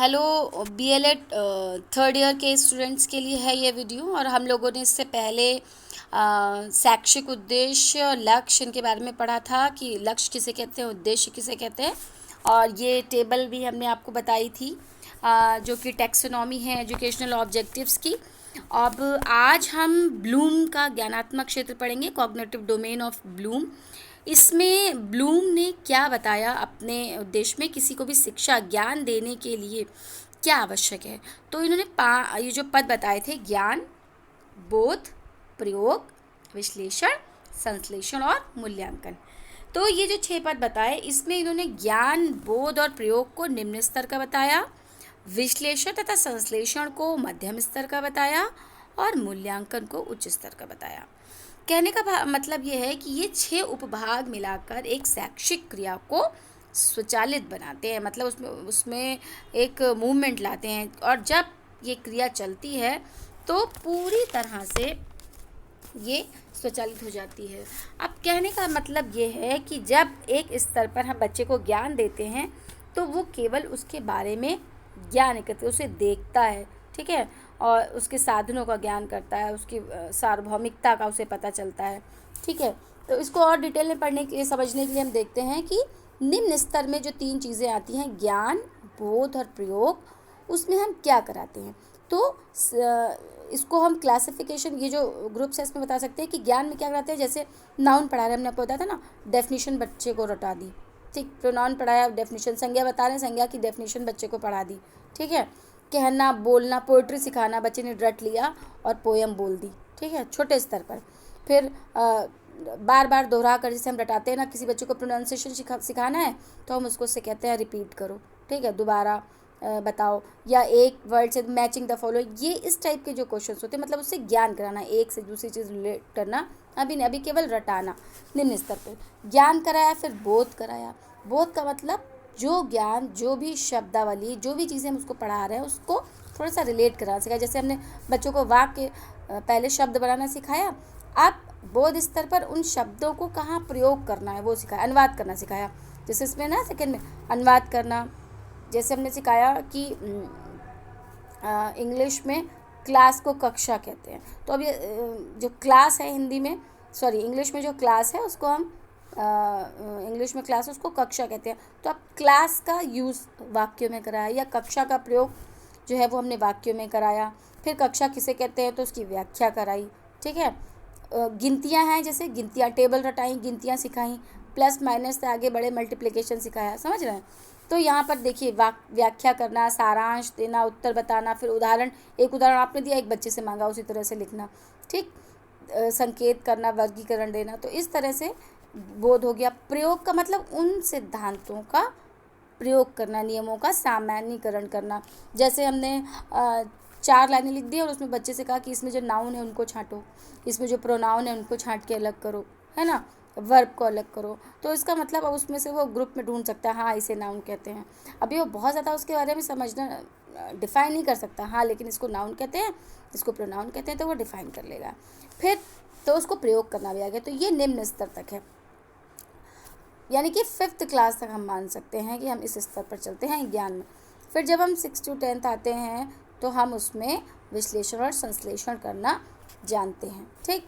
Hello B.El.Ed third year के students के लिए है ये वीडियो। और हम लोगों ने इससे पहले शैक्षिक उद्देश्य लक्ष्य इनके बारे में पढ़ा था कि लक्ष्य किसे कहते हैं, उद्देश्य किसे कहते हैं। और ये टेबल भी हमने आपको बताई थी जो कि टैक्सोनॉमी है एजुकेशनल ऑब्जेक्टिव्स की। अब आज हम ब्लूम का ज्ञानात्मक क्षेत्र पढ़ेंगे, कॉग्निटिव डोमेन ऑफ ब्लूम। इसमें ब्लूम ने क्या बताया अपने उद्देश्य में, किसी को भी शिक्षा ज्ञान देने के लिए क्या आवश्यक है। तो इन्होंने ये जो पद बताए थे, ज्ञान, बोध, प्रयोग, विश्लेषण, संश्लेषण और मूल्यांकन। तो ये जो 6 पद बताए, इसमें इन्होंने ज्ञान, बोध और प्रयोग को निम्न स्तर का बताया, विश्लेषण तथा संश्लेषण को मध्यम स्तर का बताया और मूल्यांकन को उच्च स्तर का बताया। कहने का मतलब ये है कि ये 6 उपभाग मिलाकर एक शैक्षिक क्रिया को स्वचालित बनाते हैं, मतलब उसमें एक मूवमेंट लाते हैं। और जब ये क्रिया चलती है तो पूरी तरह से ये स्वचालित हो जाती है। अब कहने का मतलब ये है कि जब एक स्तर पर हम बच्चे को ज्ञान देते हैं तो वो केवल उसके बारे में ज्ञान एकत्र, उसे देखता है, ठीक है, और उसके साधनों का ज्ञान करता है, उसकी सार्वभौमिकता का उसे पता चलता है, ठीक है। तो इसको और डिटेल में पढ़ने के लिए, समझने के लिए हम देखते हैं कि निम्न स्तर में जो 3 चीज़ें आती हैं, ज्ञान, बोध और प्रयोग, उसमें हम क्या कराते हैं। तो इसको हम क्लासिफिकेशन, ये जो ग्रुप्स है इसमें बता सकते हैं कि ज्ञान में क्या कराते हैं। जैसे नाउन पढ़ा रहे, हमने आपको बताया था ना, डेफिनेशन बच्चे को रटा दी, ठीक, प्रोनाउन पढ़ाया, डेफिनेशन, संज्ञा बता रहे हैं, संज्ञा की डेफिनेशन बच्चे को पढ़ा दी, ठीक है। कहना, बोलना, पोइट्री सिखाना, बच्चे ने रट लिया और पोएम बोल दी, ठीक है, छोटे स्तर पर। फिर बार बार दोहरा कर, जैसे हम रटाते हैं ना, किसी बच्चे को प्रोनाउंसिएशन सिखाना है तो हम उसको से कहते हैं रिपीट करो, ठीक है, दोबारा बताओ, या एक वर्ड से मैचिंग द फॉलो, ये इस टाइप के जो क्वेश्चन होते हैं, मतलब उससे ज्ञान कराना, एक से दूसरी चीज़ रिलेट करना। अभी नहीं, अभी केवल रटाना निम्न स्तर पर। ज्ञान कराया, फिर बोध कराया। बोध का मतलब जो ज्ञान, जो भी शब्दावली, जो भी चीज़ें हम उसको पढ़ा रहे हैं उसको थोड़ा सा रिलेट कराना सिखाया। जैसे हमने बच्चों को वाक्य, पहले शब्द बनाना सिखाया, अब बोध स्तर पर उन शब्दों को कहाँ प्रयोग करना है वो सिखाया, अनुवाद करना सिखाया। जैसे इसमें ना सेकेंड में अनुवाद करना, जैसे हमने सिखाया कि इंग्लिश में क्लास को कक्षा कहते हैं, तो अब ये जो क्लास है हिंदी में, सॉरी इंग्लिश में जो क्लास है उसको हम इंग्लिश में क्लास, उसको कक्षा कहते हैं। तो अब क्लास का यूज़ वाक्यों में कराया, या कक्षा का प्रयोग जो है वो हमने वाक्यों में कराया। फिर कक्षा किसे कहते हैं तो उसकी व्याख्या कराई, ठीक है। गिनतियाँ हैं, जैसे गिनतियाँ, टेबल रटाई, गिनतियाँ सिखाई, प्लस माइनस से आगे बढ़े, मल्टीप्लिकेशन सिखाया, समझ रहे हैं। तो यहाँ पर देखिए, व्याख्या करना, सारांश देना, उत्तर बताना, फिर उदाहरण, एक उदाहरण आपने दिया, एक बच्चे से मांगा, उसी तरह से लिखना, ठीक, संकेत करना, वर्गीकरण देना। तो इस तरह से बोध हो गया। प्रयोग का मतलब उन सिद्धांतों का प्रयोग करना, नियमों का सामान्यीकरण करना। जैसे हमने 4 लाइनें लिख दी और उसमें बच्चे से कहा कि इसमें जो नाउन है उनको छांटो, इसमें जो प्रोनाउन है उनको छांट के अलग करो, है ना, वर्ब को अलग करो। तो इसका मतलब अब उसमें से वो ग्रुप में ढूंढ सकता है, हाँ इसे नाउन कहते हैं। अभी वो बहुत ज़्यादा उसके बारे में समझना, डिफ़ाइन नहीं कर सकता, हाँ लेकिन इसको नाउन कहते हैं, इसको प्रोनाउन कहते हैं, तो वो डिफ़ाइन कर लेगा। फिर तो उसको प्रयोग करना भी आ गया। तो ये निम्न स्तर तक है, यानी कि 5th क्लास तक हम मान सकते हैं कि हम इस स्तर पर चलते हैं ज्ञान में। फिर जब हम 6 to 10 आते हैं तो हम उसमें विश्लेषण और संश्लेषण करना जानते हैं, ठीक,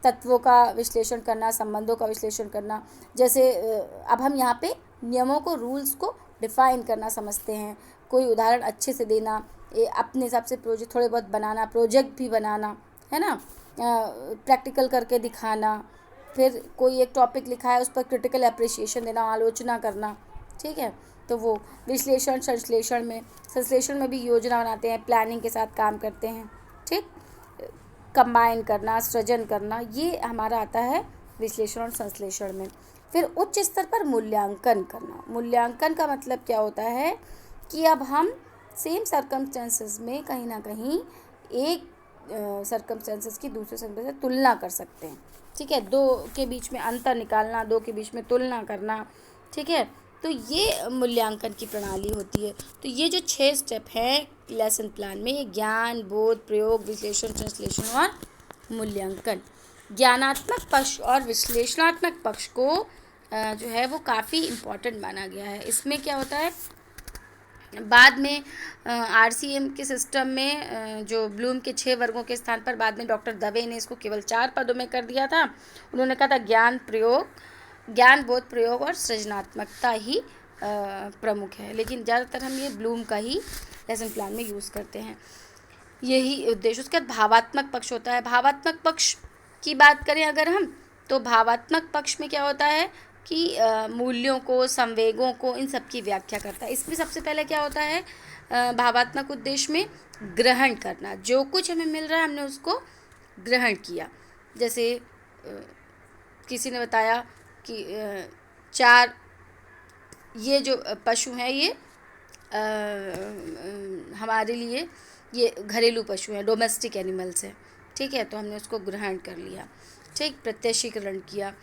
तत्वों का विश्लेषण करना, संबंधों का विश्लेषण करना। जैसे अब हम यहाँ पे नियमों को, रूल्स को डिफ़ाइन करना समझते हैं, कोई उदाहरण अच्छे से देना, अपने हिसाब से प्रोजेक्ट थोड़े बहुत बनाना, प्रोजेक्ट भी बनाना, है ना, प्रैक्टिकल करके दिखाना। फिर कोई एक टॉपिक लिखा है उस पर क्रिटिकल अप्रिसिएशन देना, आलोचना करना, ठीक है। तो वो विश्लेषण, संश्लेषण में भी योजना बनाते हैं, प्लानिंग के साथ काम करते हैं, ठीक, कंबाइन करना, सृजन करना, ये हमारा आता है विश्लेषण और संश्लेषण में। फिर उच्च स्तर पर मूल्यांकन करना। मूल्यांकन का मतलब क्या होता है कि अब हम सेम सर्कमस्टेंसेस में कहीं ना कहीं एक सर्कमस्टेंसेस की दूसरे सर्कमस्टेंस से तुलना कर सकते हैं, ठीक है, 2 के बीच में अंतर निकालना, 2 के बीच में तुलना करना, ठीक है। तो ये मूल्यांकन की प्रणाली होती है। तो ये जो 6 स्टेप हैं लेसन प्लान में, ज्ञान, बोध, प्रयोग, विश्लेषण, संश्लेषण और मूल्यांकन। ज्ञानात्मक पक्ष और विश्लेषणात्मक पक्ष को जो है वो काफ़ी इम्पोर्टेंट माना गया है। इसमें क्या होता है, बाद में आरसीएम के सिस्टम में जो ब्लूम के 6 वर्गों के स्थान पर बाद में डॉक्टर दवे ने इसको केवल 4 पदों में कर दिया था। उन्होंने कहा था ज्ञान बोध प्रयोग और सृजनात्मकता ही प्रमुख है, लेकिन ज़्यादातर हम ये ब्लूम का ही लेसन प्लान में यूज़ करते हैं। यही उद्देश्य। उसके बाद भावात्मक पक्ष होता है। भावात्मक पक्ष की बात करें अगर हम, तो भावात्मक पक्ष में क्या होता है कि मूल्यों को, संवेगों को, इन सब की व्याख्या करता है। इसमें सबसे पहले क्या होता है भावात्मक उद्देश्य में ग्रहण करना। जो कुछ हमें मिल रहा है हमने उसको ग्रहण किया। जैसे किसी ने बताया कि 4 ये जो पशु हैं ये हमारे लिए ये घरेलू पशु हैं, डोमेस्टिक एनिमल्स हैं, ठीक है। तो हमने उसको ग्रहण कर लिया, ठीक। प्रत्यक्षीकरण किया।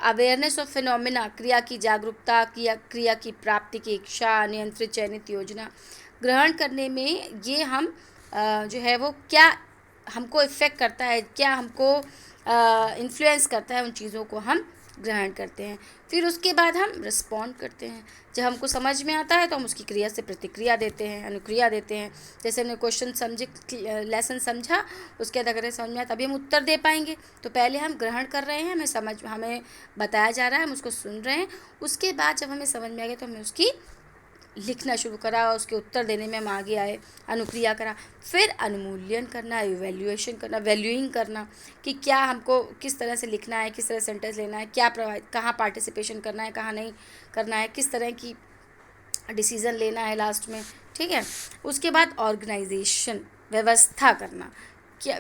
अवेयरनेस ऑफ फिनोमिना, क्रिया की जागरूकता, क्रिया की प्राप्ति की इच्छा, नियंत्रित चयनित योजना। ग्रहण करने में ये हम जो है वो क्या हमको इफ़ेक्ट करता है, क्या हमको इन्फ्लुएंस करता है, उन चीज़ों को हम ग्रहण करते हैं। फिर उसके बाद हम रिस्पॉन्ड करते हैं। जब हमको समझ में आता है तो हम उसकी क्रिया से प्रतिक्रिया देते हैं, अनुक्रिया देते हैं। जैसे हमने क्वेश्चन समझे, लेसन समझा, उसके बाद अगर समझ में आया तभी हम उत्तर दे पाएंगे। तो पहले हम ग्रहण कर रहे हैं, हमें बताया जा रहा है, हम उसको सुन रहे हैं। उसके बाद जब हमें समझ में आ गया तो हमने उसकी लिखना शुरू करा, उसके उत्तर देने में हम आगे आए, अनुक्रिया करा। फिर अनुमूल्यन करना, इवैल्यूएशन करना, वैल्यूइंग करना कि क्या हमको किस तरह से लिखना है, किस तरह सेंटेंस लेना है, क्या कहाँ पार्टिसिपेशन करना है, कहाँ नहीं करना है, किस तरह की डिसीज़न लेना है लास्ट में, ठीक है। उसके बाद ऑर्गेनाइजेशन, व्यवस्था करना, क्या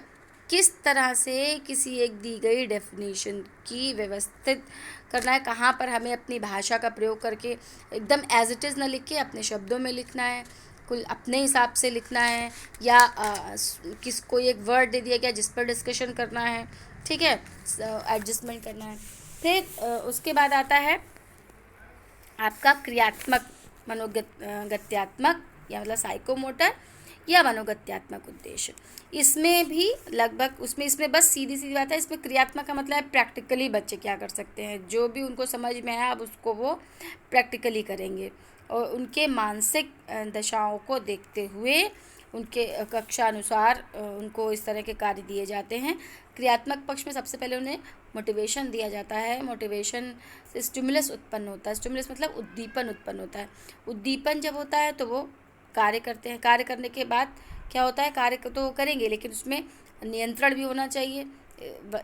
किस तरह से किसी एक दी गई डेफिनेशन की व्यवस्थित करना है, कहाँ पर हमें अपनी भाषा का प्रयोग करके एकदम एज इट इज़ ना लिख के अपने शब्दों में लिखना है, कुल अपने हिसाब से लिखना है, या कोई एक वर्ड दे दिया गया जिस पर डिस्कशन करना है, ठीक है, एडजस्टमेंट करना है। फिर उसके बाद आता है आपका क्रियात्मक, मनोगत्यात्मक या मतलब साइकोमोटर या मनोगत्यात्मक उद्देश्य। इसमें भी लगभग इसमें बस सीधी सीधी बात है, इसमें क्रियात्मक का मतलब है प्रैक्टिकली बच्चे क्या कर सकते हैं, जो भी उनको समझ में आया अब उसको वो प्रैक्टिकली करेंगे, और उनके मानसिक दशाओं को देखते हुए उनके कक्षा अनुसार उनको इस तरह के कार्य दिए जाते हैं। क्रियात्मक पक्ष में सबसे पहले उन्हें मोटिवेशन दिया जाता है। मोटिवेशन से स्टिमुलस उत्पन्न होता है। स्टिमुलस मतलब उद्दीपन उत्पन्न होता है। उद्दीपन जब होता है तो वो कार्य करते हैं। कार्य करने के बाद क्या होता है, कार्य तो वो करेंगे लेकिन उसमें नियंत्रण भी होना चाहिए,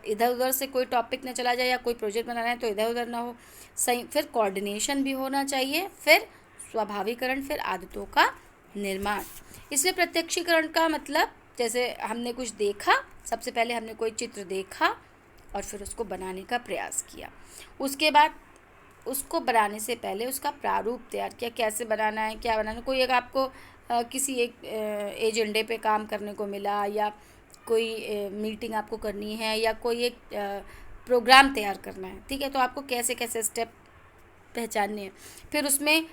इधर उधर से कोई टॉपिक ना चला जाए, या कोई प्रोजेक्ट बनाना है तो इधर उधर ना हो, सही। फिर कोऑर्डिनेशन भी होना चाहिए, फिर स्वाभाविकरण, फिर आदतों का निर्माण। इसलिए प्रत्यक्षीकरण का मतलब, जैसे हमने कुछ देखा, सबसे पहले हमने कोई चित्र देखा और फिर उसको बनाने का प्रयास किया। उसके बाद उसको बनाने से पहले उसका प्रारूप तैयार किया, कैसे बनाना है, क्या बनाना है। कोई एक आपको किसी एक एजेंडे पे काम करने को मिला, या कोई मीटिंग आपको करनी है, या कोई एक प्रोग्राम तैयार करना है, ठीक है। तो आपको कैसे कैसे स्टेप पहचानने हैं, फिर उसमें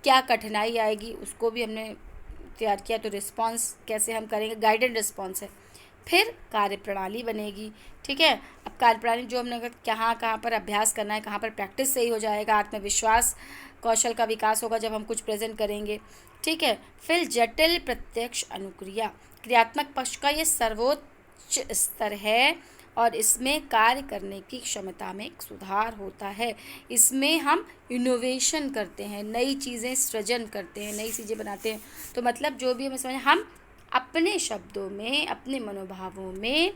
क्या कठिनाई आएगी उसको भी हमने तैयार किया। तो रिस्पॉन्स कैसे हम करेंगे, गाइडेड रिस्पॉन्स है। फिर कार्यप्रणाली बनेगी, ठीक है। अब कार्यप्रणाली जो हमने कहाँ कहाँ पर अभ्यास करना है, कहाँ पर प्रैक्टिस सही हो जाएगा, आत्मविश्वास कौशल का विकास होगा जब हम कुछ प्रेजेंट करेंगे, ठीक है। फिर जटिल प्रत्यक्ष अनुक्रिया, क्रियात्मक पक्ष का ये सर्वोच्च स्तर है और इसमें कार्य करने की क्षमता में एक सुधार होता है। इसमें हम इनोवेशन करते हैं, नई चीज़ें सृजन करते हैं, नई चीज़ें बनाते हैं। तो मतलब जो भी हमें समझ, हम अपने शब्दों में, अपने मनोभावों में,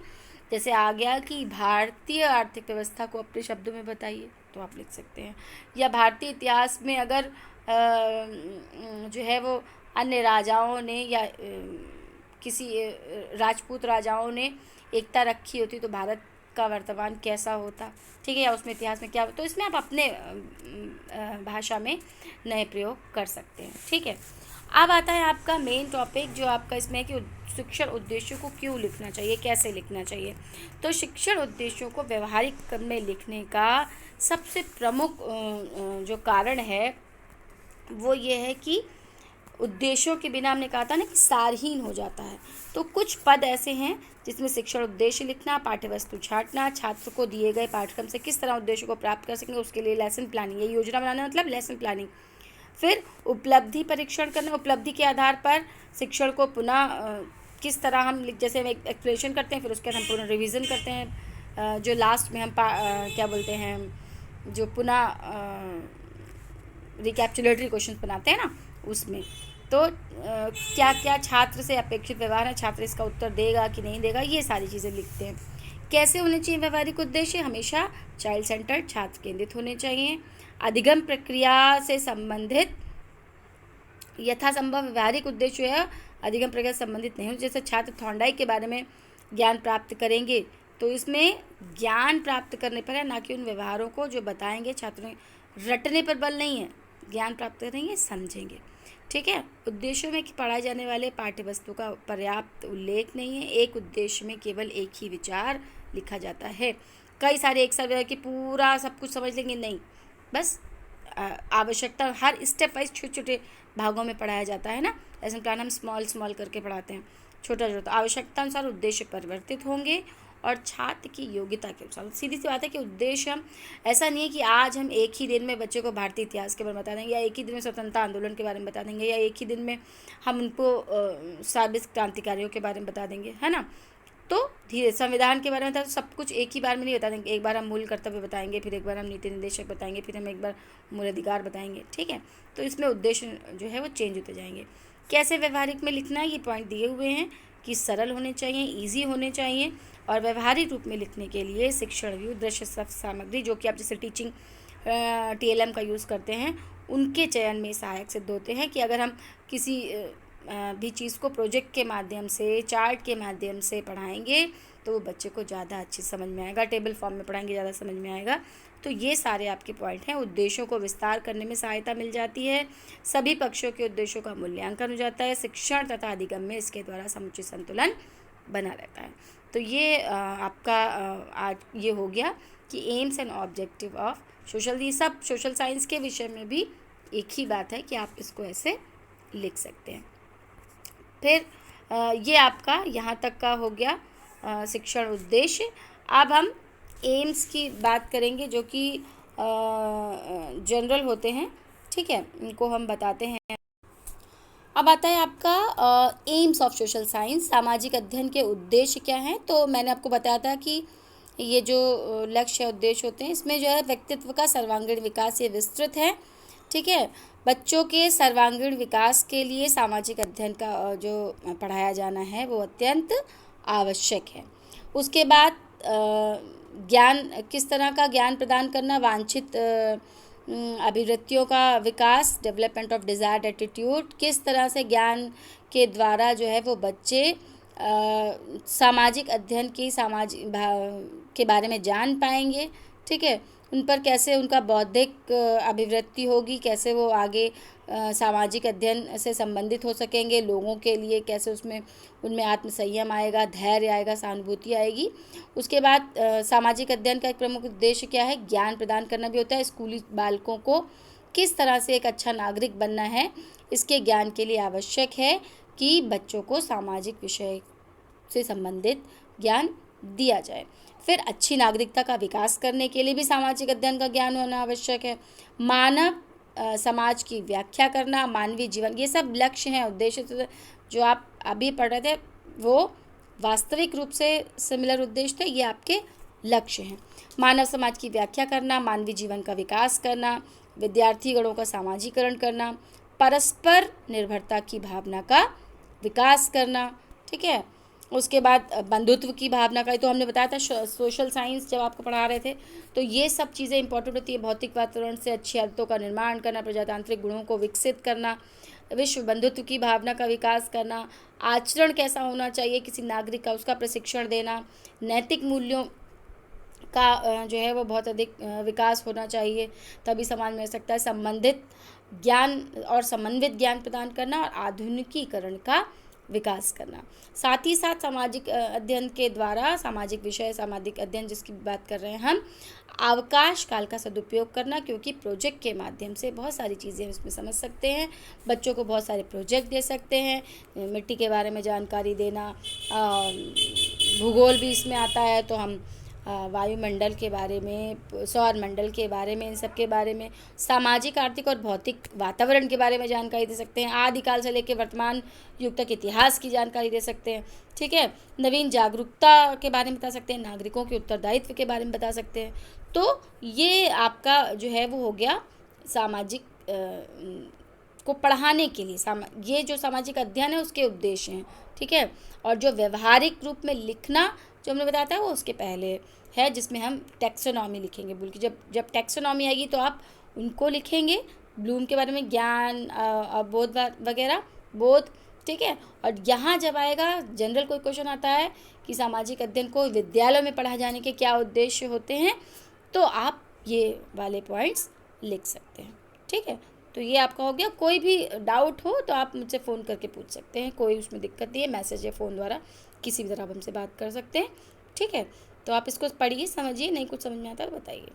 जैसे आ गया कि भारतीय आर्थिक व्यवस्था को अपने शब्दों में बताइए, तो आप लिख सकते हैं। या भारतीय इतिहास में अगर जो है वो अन्य राजाओं ने या किसी राजपूत राजाओं ने एकता रखी होती तो भारत का वर्तमान कैसा होता, ठीक है, या उसमें इतिहास में क्या होता। तो इसमें आप अपने भाषा में नए प्रयोग कर सकते हैं, ठीक है। अब आता है आपका मेन टॉपिक जो आपका इसमें है कि शिक्षण उद्देश्यों को क्यों लिखना चाहिए, कैसे लिखना चाहिए। तो शिक्षण उद्देश्यों को व्यवहारिक क्रम में लिखने का सबसे प्रमुख जो कारण है वो ये है कि उद्देश्यों के बिना, हमने कहा था ना कि सारहीन हो जाता है। तो कुछ पद ऐसे हैं जिसमें शिक्षण उद्देश्य लिखना, पाठ्यवस्तु छांटना, छात्र को दिए गए पाठ्यक्रम से किस तरह उद्देश्य को प्राप्त कर सकेंगे उसके लिए लेसन प्लानिंग, ये योजना बनाना मतलब लेसन प्लानिंग, फिर उपलब्धि परीक्षण करना, उपलब्धि के आधार पर शिक्षण को पुनः किस तरह हम जैसे हम एक्सप्लेनेशन करते हैं, फिर उसके बाद हम पुनः रिवीजन करते हैं, जो लास्ट में हम क्या बोलते हैं, जो पुनः रिकैप्चुलेटरी क्वेश्चन बनाते हैं ना, उसमें तो क्या क्या छात्र से अपेक्षित व्यवहार है, छात्र इसका उत्तर देगा कि नहीं देगा, ये सारी चीज़ें लिखते हैं। कैसे होने चाहिए व्यवहारिक उद्देश्य, हमेशा चाइल्ड सेंटर्ड, छात्र केंद्रित होने चाहिए। अधिगम प्रक्रिया से संबंधित यथासंभव व्यवहारिक उद्देश्य जो है अधिगम प्रक्रिया से संबंधित नहीं हो। जैसे छात्र थॉर्नडाइक के बारे में ज्ञान प्राप्त करेंगे तो इसमें ज्ञान प्राप्त करने पर है, ना कि उन व्यवहारों को जो बताएंगे छात्रों, रटने पर बल नहीं है, ज्ञान प्राप्त करेंगे, समझेंगे। ठीक है। उद्देश्यों में पढ़ाए जाने वाले पाठ्य वस्तु का पर्याप्त उल्लेख नहीं है, एक उद्देश्य में केवल एक ही विचार लिखा जाता है। कई सारे एक साथ कि पूरा सब कुछ समझ लेंगे, नहीं, बस आवश्यकता, हर स्टेप वाइज छोटे छोटे भागों में पढ़ाया जाता है ना। लेसन प्लान हम स्मॉल करके पढ़ाते हैं, छोटा छोटा। आवश्यकता अनुसार उद्देश्य परिवर्तित होंगे और छात्र की योग्यता के अनुसार। सीधी सी बात है कि उद्देश्य हम ऐसा नहीं है कि आज हम एक ही दिन में बच्चे को भारतीय इतिहास के बारे में बता देंगे, या एक ही दिन में स्वतंत्रता आंदोलन के बारे में बता देंगे, या एक ही दिन में हम उनको साबित क्रांतिकारियों के बारे में बता देंगे, है ना। तो धीरे संविधान के बारे में तो सब कुछ एक ही बार में नहीं बता देंगे। एक बार हम मूल कर्तव्य बताएंगे, फिर एक बार हम नीति निर्देशक बताएंगे, फिर हम एक बार मूल अधिकार बताएंगे। ठीक है। तो इसमें उद्देश्य जो है वो चेंज होते जाएंगे। कैसे व्यवहारिक में लिखना है, ये पॉइंट दिए हुए हैं कि सरल होने चाहिए, ईजी होने चाहिए, और व्यवहारिक रूप में लिखने के लिए शिक्षण व्यू, दृश्य सामग्री, जो कि आप जैसे टीचिंग TLM का यूज़ करते हैं, उनके चयन में सहायक सिद्ध होते हैं। कि अगर हम किसी भी चीज़ को प्रोजेक्ट के माध्यम से, चार्ट के माध्यम से पढ़ाएंगे तो वो बच्चे को ज़्यादा अच्छी समझ में आएगा, टेबल फॉर्म में पढ़ाएंगे ज़्यादा समझ में आएगा। तो ये सारे आपके पॉइंट हैं। उद्देश्यों को विस्तार करने में सहायता मिल जाती है, सभी पक्षों के उद्देश्यों का मूल्यांकन हो जाता है, शिक्षण तथा अधिगम में इसके द्वारा समुचित संतुलन बना रहता है। तो ये आपका आज ये हो गया कि AIIMS and objective of social. ये सब सोशल साइंस के विषय में भी एक ही बात है कि आप इसको ऐसे लिख सकते हैं। फिर ये आपका यहाँ तक का हो गया शिक्षण उद्देश्य। अब हम एम्स की बात करेंगे, जो कि जनरल होते हैं। ठीक है, इनको हम बताते हैं। अब आता है आपका एम्स ऑफ सोशल साइंस, सामाजिक अध्ययन के उद्देश्य क्या हैं। तो मैंने आपको बताया था कि ये जो लक्ष्य उद्देश्य होते हैं, इसमें जो है व्यक्तित्व का सर्वांगीण विकास, ये विस्तृत है। ठीक है। बच्चों के सर्वांगीण विकास के लिए सामाजिक अध्ययन का जो पढ़ाया जाना है वो अत्यंत आवश्यक है। उसके बाद ज्ञान, किस तरह का ज्ञान प्रदान करना, वांछित अभिवृत्तियों का विकास, डेवलपमेंट ऑफ डिज़ायर्ड एटीट्यूड, किस तरह से ज्ञान के द्वारा जो है वो बच्चे सामाजिक अध्ययन की के बारे में जान पाएंगे। ठीक है। उन पर कैसे उनका बौद्धिक अभिवृत्ति होगी, कैसे वो आगे सामाजिक अध्ययन से संबंधित हो सकेंगे, लोगों के लिए कैसे उसमें उनमें आत्मसंयम आएगा, धैर्य आएगा, सहानुभूति आएगी। उसके बाद सामाजिक अध्ययन का एक प्रमुख उद्देश्य क्या है, ज्ञान प्रदान करना भी होता है। स्कूली बालकों को किस तरह से एक अच्छा नागरिक बनना है, इसके ज्ञान के लिए आवश्यक है कि बच्चों को सामाजिक विषय से संबंधित ज्ञान दिया जाए। फिर अच्छी नागरिकता का विकास करने के लिए भी सामाजिक अध्ययन का ज्ञान होना आवश्यक है। मानव समाज की व्याख्या करना, मानवीय जीवन, ये सब लक्ष्य हैं, उद्देश्य जो आप अभी पढ़ रहे थे वो वास्तविक रूप से सिमिलर उद्देश्य थे, ये आपके लक्ष्य हैं। मानव समाज की व्याख्या करना, मानवीय जीवन का विकास करना, विद्यार्थी गणों का सामाजिकरण करना, परस्पर निर्भरता की भावना का विकास करना। ठीक है। उसके बाद बंधुत्व की भावना का, तो हमने बताया था सोशल साइंस जब आपको पढ़ा रहे थे, तो ये सब चीज़ें इंपॉर्टेंट होती है। भौतिक वातावरण से अच्छी आदतों का निर्माण करना, प्रजातांत्रिक गुणों को विकसित करना, विश्व बंधुत्व की भावना का विकास करना, आचरण कैसा होना चाहिए किसी नागरिक का, उसका प्रशिक्षण देना, नैतिक मूल्यों का जो है वो बहुत अधिक विकास होना चाहिए, तभी समाज में रह सकता है। संबंधित ज्ञान और समन्वित ज्ञान प्रदान करना और आधुनिकीकरण का विकास करना। साथ ही साथ सामाजिक अध्ययन के द्वारा, सामाजिक विषय, सामाजिक अध्ययन जिसकी बात कर रहे हैं हम, अवकाश काल का सदुपयोग करना, क्योंकि प्रोजेक्ट के माध्यम से बहुत सारी चीज़ें उसमें समझ सकते हैं। बच्चों को बहुत सारे प्रोजेक्ट दे सकते हैं, मिट्टी के बारे में जानकारी देना, भूगोल भी इसमें आता है, तो हम वायुमंडल के बारे में, सौर मंडल के बारे में, इन सब के बारे में, सामाजिक, आर्थिक और भौतिक वातावरण के बारे में जानकारी दे सकते हैं। आदिकाल से लेकर वर्तमान युग तक इतिहास की जानकारी दे सकते हैं। ठीक है, नवीन जागरूकता के बारे में बता सकते हैं, नागरिकों के उत्तरदायित्व के बारे में बता सकते हैं। तो ये आपका जो है वो हो गया सामाजिक को पढ़ाने के लिए। ये जो सामाजिक अध्ययन है उसके उद्देश्य हैं। ठीक है, और जो व्यवहारिक रूप में लिखना जो हमने बताया था वो उसके पहले है, जिसमें हम टैक्सोनॉमी लिखेंगे। बल्कि जब जब टैक्सोनॉमी आएगी तो आप उनको लिखेंगे, ब्लूम के बारे में, ज्ञान, बोध वगैरह, बोध। ठीक है, और यहाँ जब आएगा जनरल कोई क्वेश्चन आता है कि सामाजिक अध्ययन को विद्यालय में पढ़ाए जाने के क्या उद्देश्य होते हैं, तो आप ये वाले पॉइंट्स लिख सकते हैं। ठीक है, तो ये आपका हो गया। कोई भी डाउट हो तो आप मुझसे फ़ोन करके पूछ सकते हैं, कोई उसमें दिक्कत नहीं है। मैसेज या फ़ोन द्वारा किसी भी तरह आप हमसे बात कर सकते हैं। ठीक है, तो आप इसको पढ़िए, समझिए, नहीं कुछ समझ में आता तो बताइए।